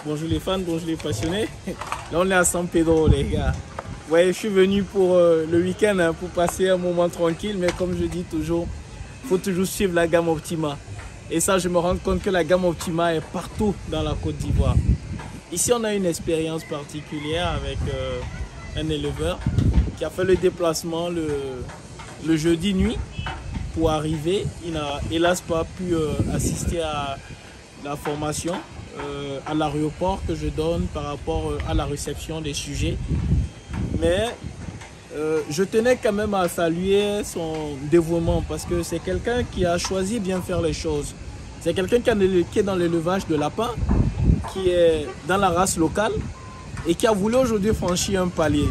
Bonjour les fans, bonjour les passionnés. Là on est à San Pedro les gars. Ouais, je suis venu pour le week-end hein, pour passer un moment tranquille, mais comme je dis toujours, il faut toujours suivre la gamme Optima. Et ça, je me rends compte que la gamme Optima est partout dans la Côte d'Ivoire. Ici, on a une expérience particulière avec un éleveur qui a fait le déplacement le jeudi nuit pour arriver. Il n'a hélas pas pu assister à la formation à l'aéroport que je donne par rapport à la réception des sujets. Mais je tenais quand même à saluer son dévouement parce que c'est quelqu'un qui a choisi bien faire les choses. C'est quelqu'un qui est dans l'élevage de lapins, qui est dans la race locale et qui a voulu aujourd'hui franchir un palier.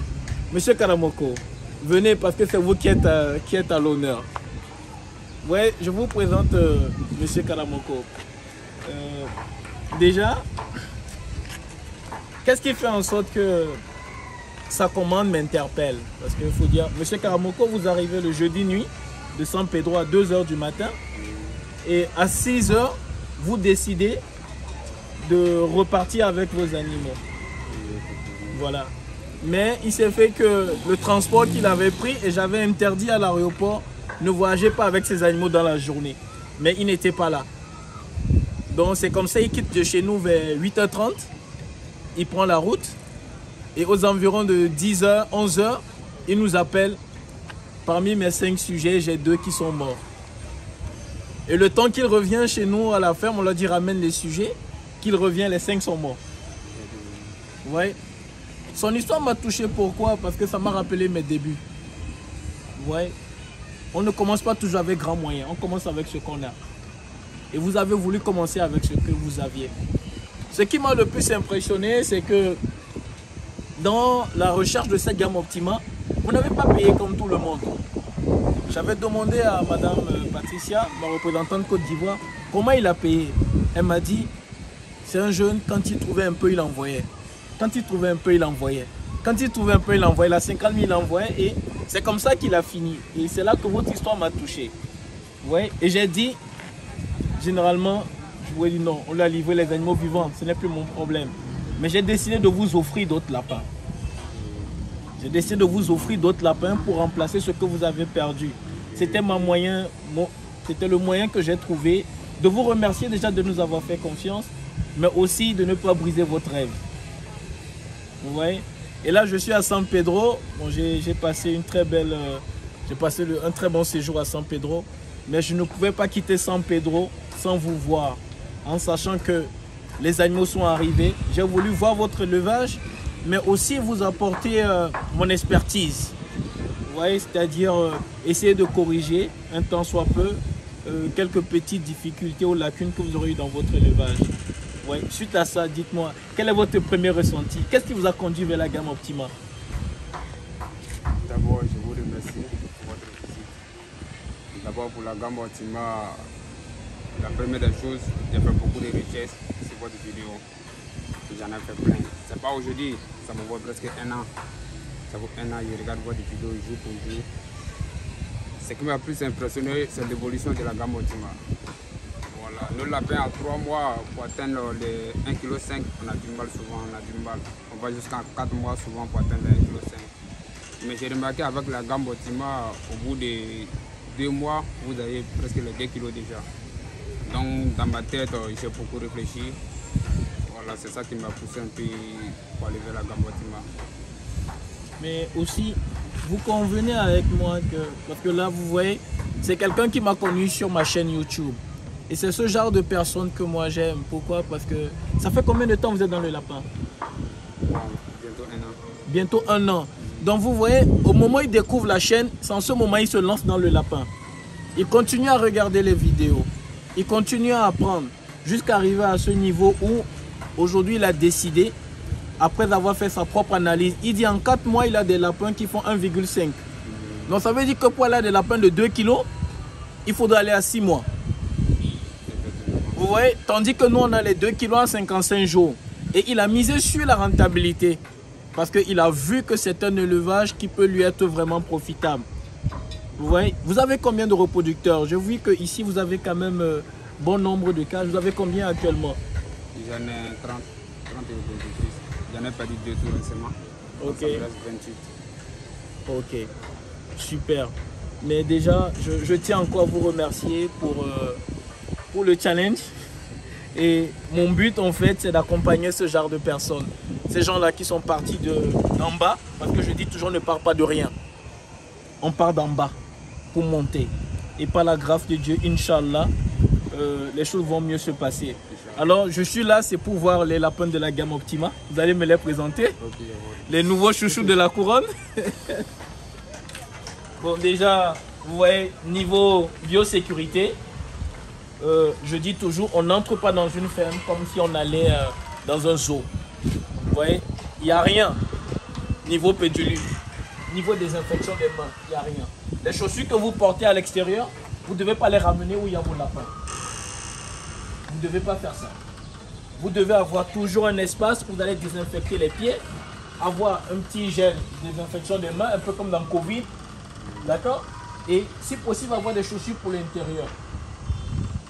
Monsieur Karamoko, venez parce que c'est vous qui êtes à l'honneur. Ouais, je vous présente Monsieur Karamoko. Déjà, qu'est-ce qui fait en sorte que sa commande m'interpelle? Parce qu'il faut dire, Monsieur Karamoko, vous arrivez le jeudi nuit de San Pedro à 2 h du matin et à 6 h, vous décidez de repartir avec vos animaux. Voilà. Mais il s'est fait que le transport qu'il avait pris, et j'avais interdit à l'aéroport, ne voyageait pas avec ses animaux dans la journée. Mais il n'était pas là. Donc c'est comme ça, il quitte de chez nous vers 8 h 30. Il prend la route. Et aux environs de 10 h, 11 h, il nous appelle. Parmi mes 5 sujets, j'ai 2 qui sont morts. Et le temps qu'il revient chez nous à la ferme, on leur dit ramène les sujets. Qu'il revient, les 5 sont morts. Ouais. Son histoire m'a touché. Pourquoi? Parce que ça m'a rappelé mes débuts. Ouais. On ne commence pas toujours avec grands moyens. On commence avec ce qu'on a. Et vous avez voulu commencer avec ce que vous aviez. Ce qui m'a le plus impressionné, c'est que dans la recherche de cette gamme Optima, vous n'avez pas payé comme tout le monde. J'avais demandé à Madame Patricia, ma représentante Côte d'Ivoire, comment il a payé. Elle m'a dit, c'est un jeune, quand il trouvait un peu, il envoyait. Quand il trouvait un peu, il envoyait. Quand il trouvait un peu, il envoyait. La 50 000, il envoyait. Et c'est comme ça qu'il a fini. Et c'est là que votre histoire m'a touché. Ouais. Et j'ai dit, généralement, je vous ai dit non, on lui a livré les animaux vivants. Ce n'est plus mon problème. Mais j'ai décidé de vous offrir d'autres lapins. J'ai décidé de vous offrir d'autres lapins pour remplacer ce que vous avez perdu. C'était c'était le moyen que j'ai trouvé de vous remercier déjà de nous avoir fait confiance, mais aussi de ne pas briser votre rêve. Vous voyez? Et là, je suis à San Pedro. Bon, j'ai passé une très belle, un très bon séjour à San Pedro, mais je ne pouvais pas quitter San Pedro sans vous voir, en sachant que les animaux sont arrivés. J'ai voulu voir votre élevage, mais aussi vous apporter mon expertise. Vous voyez, c'est-à-dire essayer de corriger un tant soit peu quelques petites difficultés ou lacunes que vous aurez eues dans votre élevage. Ouais. Suite à ça, dites-moi, quel est votre premier ressenti? Qu'est-ce qui vous a conduit vers la gamme Optima? D'abord, je vous remercie pour votre visite. D'abord, pour la gamme Optima, la première des choses, j'ai fait beaucoup de richesses sur votre vidéo. J'en ai fait plein. C'est pas aujourd'hui, ça me voit presque 1 an. Ça vaut 1 an, je regarde votre vidéo jour pour jour. Ce qui m'a le plus impressionné, c'est l'évolution de la gamme Optima. Voilà. Nos lapins à 3 mois pour atteindre les 1,5 kg, on a du mal souvent, on a du mal. On va jusqu'à 4 mois souvent pour atteindre les 1,5 kg. Mais j'ai remarqué avec la gamme Optima, au bout de 2 mois, vous avez presque les 2 kg déjà. Donc dans ma tête, j'ai beaucoup réfléchi. Voilà, c'est ça qui m'a poussé un peu pour aller vers la gamme Optima. Mais aussi, vous convenez avec moi que, parce que là, vous voyez, c'est quelqu'un qui m'a connu sur ma chaîne YouTube. Et c'est ce genre de personne que moi j'aime. Pourquoi? Parce que ça fait combien de temps vous êtes dans le lapin? Bientôt 1 an. Bientôt 1 an. Donc vous voyez, au moment où il découvre la chaîne, c'est en ce moment il se lance dans le lapin. Il continue à regarder les vidéos. Il continue à apprendre jusqu'à arriver à ce niveau où aujourd'hui il a décidé, après avoir fait sa propre analyse, il dit en 4 mois il a des lapins qui font 1,5. Donc ça veut dire que pour aller à des lapins de 2 kg, il faudra aller à 6 mois. Vous voyez, tandis que nous on a les 2 kg en 55 jours. Et il a misé sur la rentabilité. Parce qu'il a vu que c'est un élevage qui peut lui être vraiment profitable. Vous voyez, vous avez combien de reproducteurs? Je vois que ici vous avez quand même bon nombre de cages. Vous avez combien actuellement? J'en ai 30 J'en ai perdu 2 tout récemment. Donc Ok. ça me reste 28. Ok, super. Mais déjà, je tiens encore à vous remercier pour le challenge. Et mon but, en fait, c'est d'accompagner ce genre de personnes. Ces gens-là qui sont partis d'en bas, parce que je dis toujours, ne part pas de rien. On part d'en bas pour monter. Et par la grâce de Dieu, Inch'Allah, les choses vont mieux se passer. Alors, je suis là, c'est pour voir les lapins de la gamme Optima. Vous allez me les présenter. Ok, Les nouveaux chouchous de la couronne. Bon, déjà, vous voyez, niveau biosécurité, je dis toujours, on n'entre pas dans une ferme comme si on allait dans un zoo. Vous voyez, il n'y a rien. Niveau pédulu, niveau désinfection des mains, il n'y a rien. Les chaussures que vous portez à l'extérieur, vous ne devez pas les ramener où il y a vos lapins. Vous ne devez pas faire ça. Vous devez avoir toujours un espace où vous allez désinfecter les pieds, avoir un petit gel de désinfection des mains, un peu comme dans le Covid. D'accord? Et si possible, avoir des chaussures pour l'intérieur.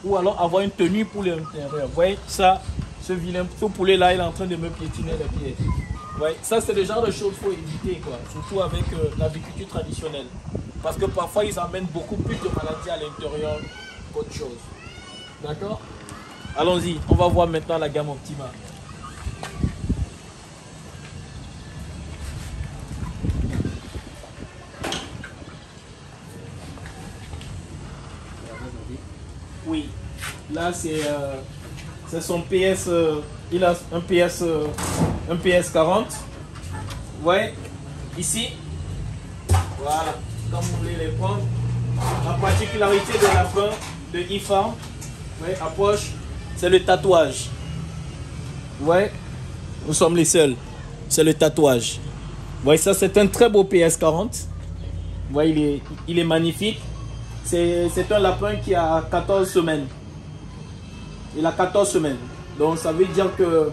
Ou alors avoir une tenue pour l'intérieur. Vous voyez, ça, ce vilain poulet là, il est en train de me piétiner les pieds. Vous voyez, ça, c'est le genre de choses qu'il faut éviter, quoi. Surtout avec l'agriculture traditionnelle. Parce que parfois, ils amènent beaucoup plus de maladies à l'intérieur qu'autre chose. D'accord? Allons-y, on va voir maintenant la gamme Optima. Oui, là c'est son PS, il a un PS 40. Vous voyez, ici, voilà, comme vous voulez les prendre. La particularité de la fin de e-farm, vous voyez, approche, c'est le tatouage. Vous voyez, nous sommes les seuls, c'est le tatouage. Vous voyez, ça c'est un très beau PS 40. Vous voyez, il est magnifique. C'est un lapin qui a 14 semaines. Il a 14 semaines. Donc ça veut dire que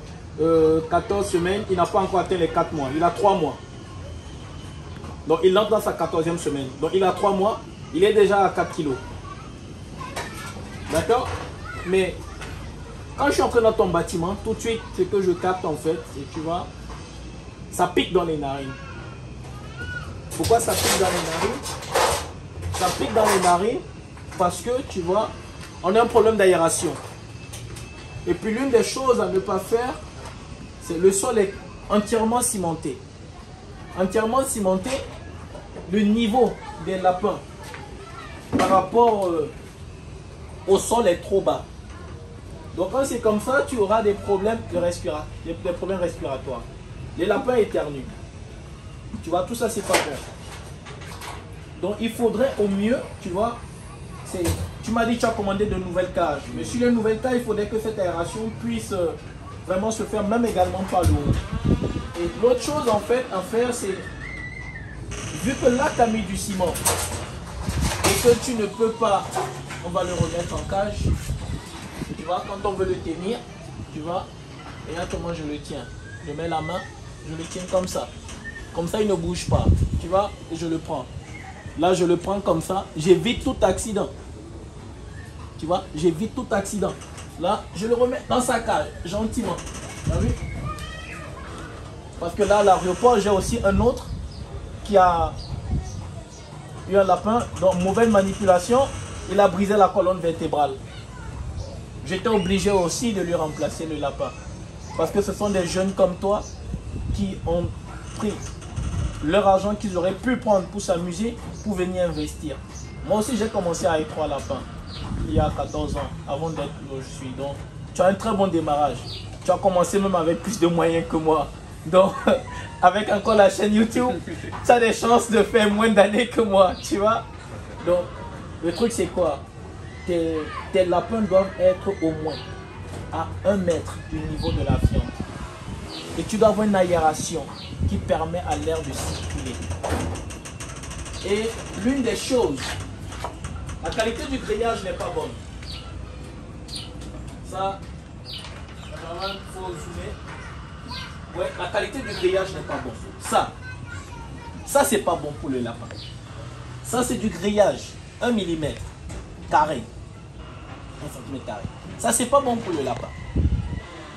14 semaines, il n'a pas encore atteint les 4 mois. Il a 3 mois. Donc il entre dans sa 14e semaine. Donc il a 3 mois. Il est déjà à 4 kilos. D'accord? Mais quand je suis entré dans ton bâtiment, tout de suite, ce que je capte en fait, c'est que tu vois, ça pique dans les narines. Pourquoi ça pique dans les narines? Ça pique dans les narines parce que, tu vois, on a un problème d'aération. Et puis l'une des choses à ne pas faire, c'est le sol est entièrement cimenté. Entièrement cimenté, le niveau des lapins par rapport au sol est trop bas. Donc quand c'est comme ça, tu auras des problèmes des problèmes respiratoires. Les lapins éternuent. Tu vois, tout ça, c'est pas bon. Donc il faudrait au mieux, tu vois, tu m'as dit que tu as commandé de nouvelles cages. Mais sur les nouvelles cages, il faudrait que cette aération puisse vraiment se faire même également par le haut. Et l'autre chose en fait à faire, c'est, vu que là tu as mis du ciment et que tu ne peux pas, on va le remettre en cage, tu vois, quand on veut le tenir, tu vois, et là comment je le tiens. Je mets la main, je le tiens comme ça. Comme ça il ne bouge pas, tu vois, et je le prends. Là, je le prends comme ça. J'évite tout accident. Tu vois, j'évite tout accident. Là, je le remets dans sa cage, gentiment. Tu as vu? Parce que là, à l'aéroport, j'ai aussi un autre qui a eu un lapin. Donc, mauvaise manipulation. Il a brisé la colonne vertébrale. J'étais obligé aussi de lui remplacer le lapin. Parce que ce sont des jeunes comme toi qui ont pris leur argent qu'ils auraient pu prendre pour s'amuser, pour venir investir. Moi aussi, j'ai commencé avec 3 lapins il y a 14 ans, avant d'être où je suis. Donc, tu as un très bon démarrage. Tu as commencé même avec plus de moyens que moi. Donc, avec encore la chaîne YouTube, tu as des chances de faire moins d'années que moi, tu vois. Donc, le truc, c'est quoi? Tes lapins doivent être au moins à 1 mètre du niveau de la viande. Et tu dois avoir une aération qui permet à l'air de circuler. Et l'une des choses, la qualité du grillage n'est pas bonne. Ça, vraiment, il faut zoomer. Ouais, la qualité du grillage n'est pas bonne. Ça c'est pas bon pour le lapin. Ça, c'est du grillage, 1 mm carré. 1 cm carré. Ça, c'est pas bon pour le lapin.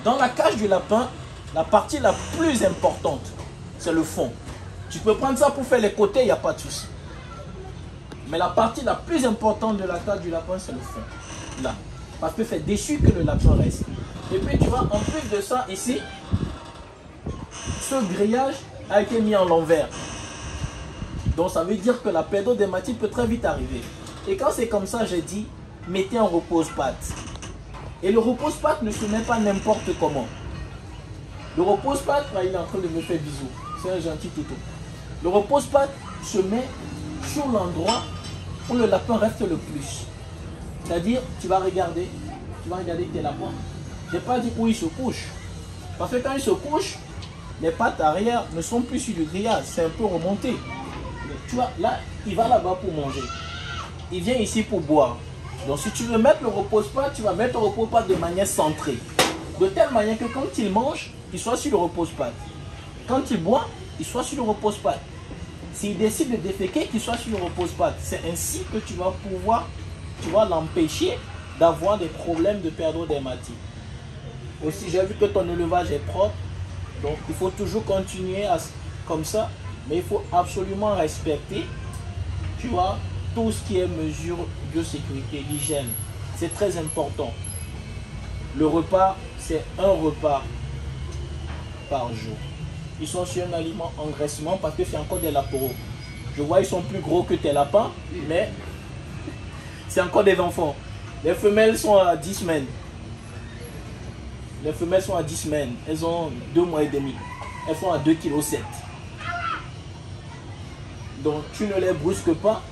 Dans la cage du lapin, la partie la plus importante, c'est le fond. Tu peux prendre ça pour faire les côtés, il n'y a pas de souci. Mais la partie la plus importante de la tête du lapin, c'est le fond. Là. Parce que c'est dessus que le lapin reste. Et puis tu vois, en plus de ça, ici, ce grillage a été mis en l'envers. Donc ça veut dire que la pédodématite peut très vite arriver. Et quand c'est comme ça, j'ai dit, mettez un repose-pattes. Et le repose-pattes ne se met pas n'importe comment. Le repose-pattes, il est en train de me faire bisous. C'est un gentil téton. Le repose-pattes se met sur l'endroit où le lapin reste le plus. C'est-à-dire, tu vas regarder tes lapins. Je n'ai pas dit où il se couche. Parce que quand il se couche, les pattes arrière ne sont plus sur le grillage. C'est un peu remonté. Mais tu vois, là, il va là-bas pour manger. Il vient ici pour boire. Donc si tu veux mettre le repose-pattes, tu vas mettre le repose-pattes de manière centrée. De telle manière que quand il mange, il soit sur le repose-pattes. Quand il boit, il soit sur le repose-pattes. S'il décide de déféquer, qu'il soit sur le repose-pattes. C'est ainsi que tu vas pouvoir, l'empêcher d'avoir des problèmes de pédodématite. Aussi, j'ai vu que ton élevage est propre. Donc, il faut toujours continuer comme ça. Mais il faut absolument respecter, tu vois, tout ce qui est mesure de sécurité, l'hygiène. C'est très important. Le repas, c'est un repas par jour. Ils sont sur un aliment engraissement parce que c'est encore des lapereaux. Je vois, ils sont plus gros que tes lapins, mais c'est encore des enfants. Les femelles sont à 10 semaines. Les femelles sont à 10 semaines. Elles ont 2 mois et demi. Elles sont à 2,7 kg. Donc, tu ne les brusques pas.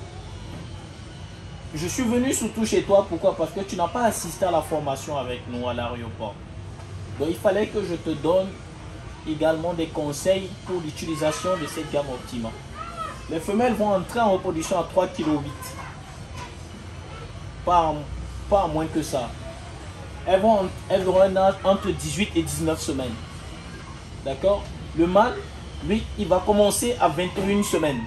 Je suis venu surtout chez toi. Pourquoi? Parce que tu n'as pas assisté à la formation avec nous à l'aéroport. Donc, il fallait que je te donne également des conseils pour l'utilisation de cette gamme Optima. Les femelles vont entrer en reproduction à 3,8 kg. Pas moins que ça. Elles auront un âge entre 18 et 19 semaines. D'accord? Le mâle, lui, il va commencer à 21 semaines.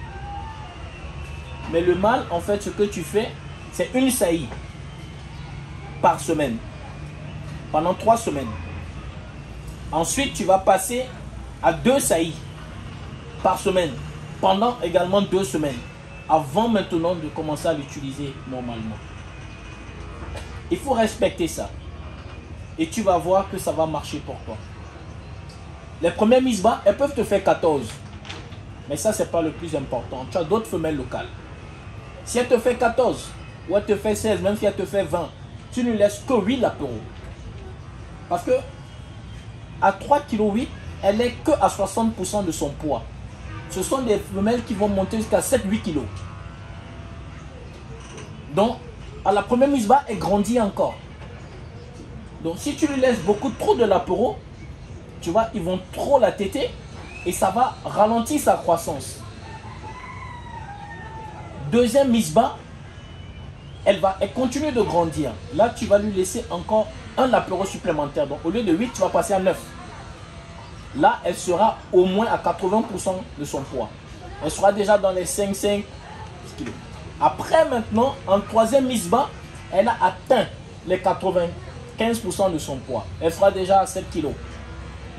Mais le mâle, en fait, ce que tu fais, c'est une saillie par semaine. Pendant 3 semaines. Ensuite, tu vas passer à 2 saillies par semaine. Pendant également 2 semaines. Avant maintenant de commencer à l'utiliser normalement. Il faut respecter ça. Et tu vas voir que ça va marcher pour toi. Les premières mises bas, elles peuvent te faire 14. Mais ça, ce n'est pas le plus important. Tu as d'autres femelles locales. Si elle te fait 14, ou elle te fait 16, même si elle te fait 20, tu ne laisses que 8 lapereaux. Parce que à 3,8 kg, elle n'est que à 60% de son poids. Ce sont des femelles qui vont monter jusqu'à 7-8 kg. Donc, à la première mise bas, elle grandit encore. Donc, si tu lui laisses beaucoup trop de lapereaux, tu vois, ils vont trop la téter et ça va ralentir sa croissance. Deuxième mise bas, elle continue de grandir. Là, tu vas lui laisser encore un lapereau supplémentaire. Donc, au lieu de 8, tu vas passer à 9. Là, elle sera au moins à 80% de son poids. Elle sera déjà dans les 5 kg. Après, maintenant, en troisième mise bas, elle a atteint les 95% de son poids. Elle sera déjà à 7 kg.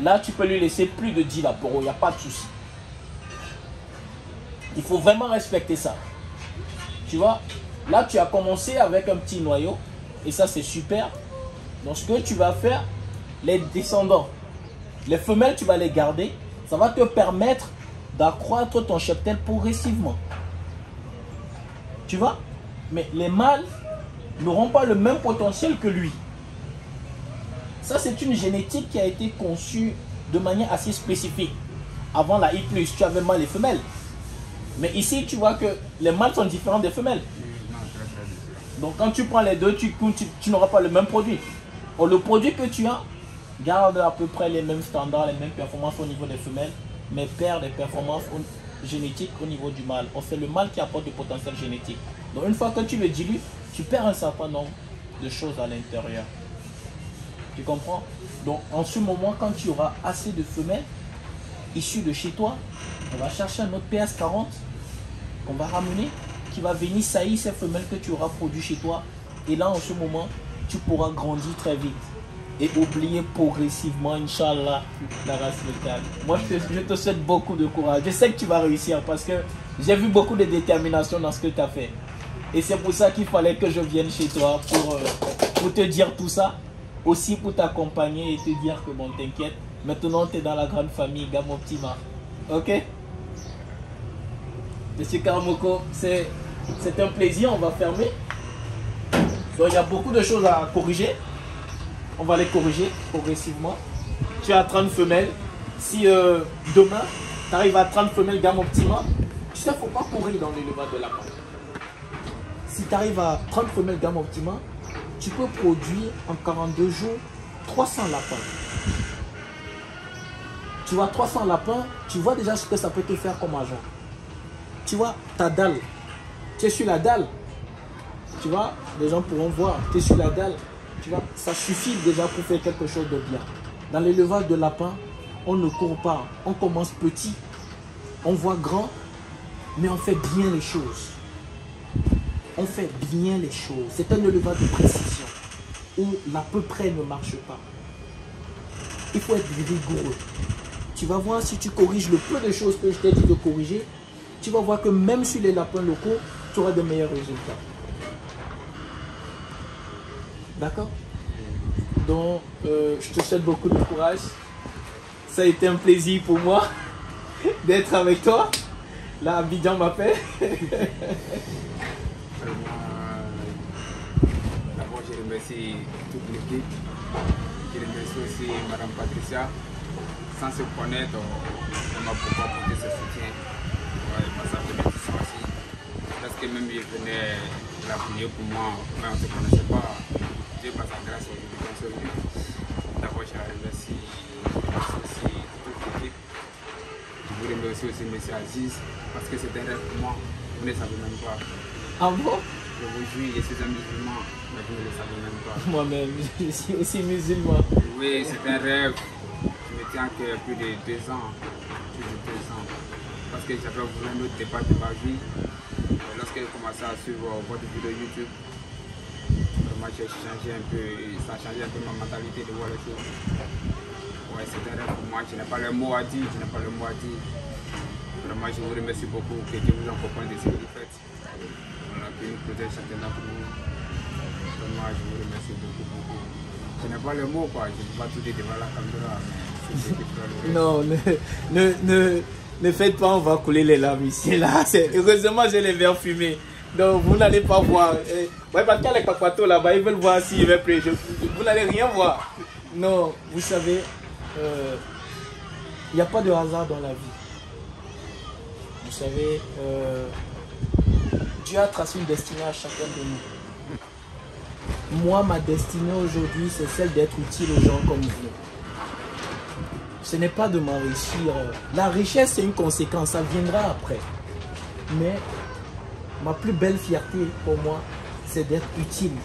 Là, tu peux lui laisser plus de 10 lapereaux. Il n'y a pas de souci. Il faut vraiment respecter ça. Tu vois, là, tu as commencé avec un petit noyau. Et ça, c'est super. Donc, ce que tu vas faire, les descendants, les femelles, tu vas les garder. Ça va te permettre d'accroître ton cheptel progressivement. Tu vois? Mais les mâles n'auront pas le même potentiel que lui. Ça, c'est une génétique qui a été conçue de manière assez spécifique. Avant la I+, tu avais mâles et femelles. Mais ici, tu vois que les mâles sont différents des femelles. Donc, quand tu prends les deux, tu n'auras pas le même produit. Or, le produit que tu as garde à peu près les mêmes standards, les mêmes performances au niveau des femelles, mais perd des performances génétiques au niveau du mâle. C'est le mâle qui apporte du potentiel génétique. Donc, une fois que tu le dilues, tu perds un certain nombre de choses à l'intérieur. Tu comprends? Donc, en ce moment, quand tu auras assez de femelles issues de chez toi, on va chercher un autre PS40 qu'on va ramener, qui va venir saillir ces femelles que tu auras produites chez toi. Et là, en ce moment, tu pourras grandir très vite. et oublier progressivement, Inch'Allah, la race locale. Moi, je te souhaite beaucoup de courage. Je sais que tu vas réussir parce que j'ai vu beaucoup de détermination dans ce que tu as fait. Et c'est pour ça qu'il fallait que je vienne chez toi pour te dire tout ça. Aussi pour t'accompagner et te dire que bon, t'inquiète. Maintenant, tu es dans la grande famille Gamo Optima. Ok? Monsieur Karamoko, c'est un plaisir. On va fermer. Donc, il y a beaucoup de choses à corriger. On va les corriger progressivement. Tu as 30 femelles. Si demain, tu arrives à 30 femelles Gamo Optima, tu sais, il ne faut pas courir dans l'élevage de la part. Si tu arrives à 30 femelles Gamo Optima, tu peux produire en 42 jours 300 lapins. Tu vois, 300 lapins, tu vois déjà ce que ça peut te faire comme argent. Tu vois, ta dalle, tu es sur la dalle. Tu vois, les gens pourront voir, tu es sur la dalle. Tu vois, ça suffit déjà pour faire quelque chose de bien. Dans l'élevage de lapins, on ne court pas. On commence petit, on voit grand, mais on fait bien les choses. On fait bien les choses. C'est un élevage de précision où l'à peu près ne marche pas. Il faut être rigoureux. Tu vas voir, si tu corriges le peu de choses que je t'ai dit de corriger, tu vas voir que même sur les lapins locaux, tu auras de meilleurs résultats. D'accord? Donc, je te souhaite beaucoup de courage. Ça a été un plaisir pour moi d'être avec toi. Là, Abidjan m'appelle. D'abord, je remercie toute l'équipe. Je remercie aussi Madame Patricia. Sans se connaître, on m'a beaucoup apporté ce soutien. Ouais, ça fait aussi. Parce que même il venait l'appuyer pour moi, mais on ne se connaissait pas. Dieu par sa grâce aujourd'hui. D'abord, je remercie aussi toute l'équipe. Je vous remercie aussi M. Aziz, parce que c'est un rêve pour moi. Vous ne le savez même pas. Ah bon? Je vous jure, je suis un musulman, mais vous ne le savez même pas. Moi-même, je suis aussi musulman. Oui, c'est un rêve. Je me tiens que plus de 2 ans. Plus de 2 ans. Parce que j'avais voulu un autre départ de ma vie. Lorsque j'ai commencé à suivre votre vidéo YouTube, moi j'ai changé un peu, ça a changé un peu ma mentalité de voir les choses. Ouais, c'est un rêve pour moi. Je n'ai pas le mot à dire. Vraiment, je vous remercie beaucoup. Que Dieu vous en accompagne de ce que vous faites. Que nous protège chacun d'entre nous. Vraiment, je vous remercie beaucoup. Je n'ai pas le mot, quoi. Je ne peux pas tout dire devant la caméra. Non, ne faites pas, on va couler les larmes ici. Là, heureusement, j'ai les verres fumés. Donc, vous n'allez pas voir. Ouais, parce qu'il y a les papatos là-bas, ils veulent voir s'il va pleurer. Vous n'allez rien voir. Non, vous savez, il n'y a pas de hasard dans la vie. Vous savez, Dieu a tracé une destinée à chacun de nous. Moi, ma destinée aujourd'hui, c'est celle d'être utile aux gens comme vous. Ce n'est pas de m'enrichir. La richesse, c'est une conséquence, ça viendra après. Mais ma plus belle fierté pour moi, c'est d'être utile.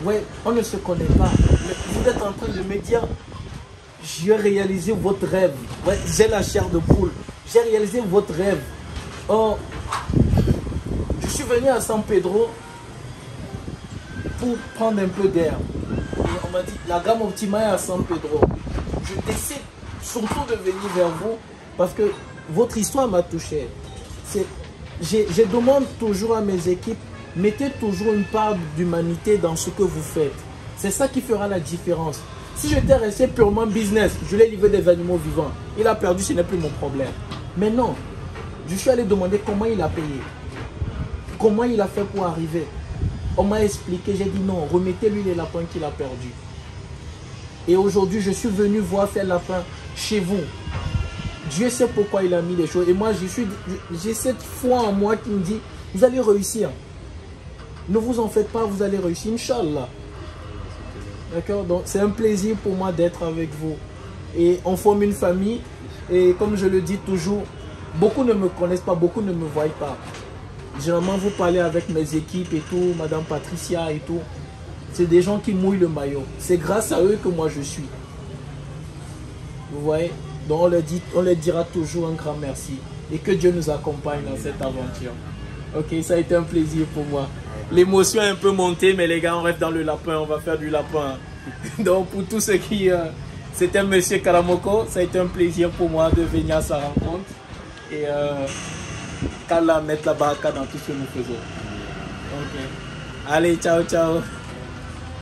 Oui, on ne se connaît pas. Mais vous êtes en train de me dire, j'ai réalisé votre rêve. Ouais, j'ai la chair de poule. J'ai réalisé votre rêve. Oh, je suis venu à San Pedro pour prendre un peu d'air. On m'a dit, la gamme Optima est à San Pedro. Je décide surtout de venir vers vous parce que votre histoire m'a touché. Je demande toujours à mes équipes, mettez toujours une part d'humanité dans ce que vous faites. C'est ça qui fera la différence. Si j'étais resté purement business, je l'ai livré des animaux vivants. Il a perdu, ce n'est plus mon problème. Mais non, je suis allé demander comment il a payé. Comment il a fait pour arriver. On m'a expliqué, j'ai dit non, remettez-lui les lapins qu'il a perdus. Et aujourd'hui, je suis venu voir faire lapin chez vous. Dieu sait pourquoi il a mis les choses. Et moi, j'ai cette foi en moi qui me dit, vous allez réussir. Ne vous en faites pas, vous allez réussir, Inch'Allah. D'accord? Donc, c'est un plaisir pour moi d'être avec vous. Et on forme une famille. Et comme je le dis toujours, beaucoup ne me connaissent pas, beaucoup ne me voient pas. Généralement, vous parlez avec mes équipes et tout, Madame Patricia et tout. C'est des gens qui mouillent le maillot. C'est grâce à eux que moi je suis. Vous voyez? Donc on leur dira toujours un grand merci. Et que Dieu nous accompagne dans cette aventure. Ok, ça a été un plaisir pour moi. L'émotion est un peu montée, mais les gars, on reste dans le lapin. On va faire du lapin. Donc pour tous ceux qui... c'était Monsieur Karamoko, ça a été un plaisir pour moi de venir à sa rencontre. Et qu'Allah mette la baraka dans tout ce que nous faisons. Ok. Allez, ciao, ciao.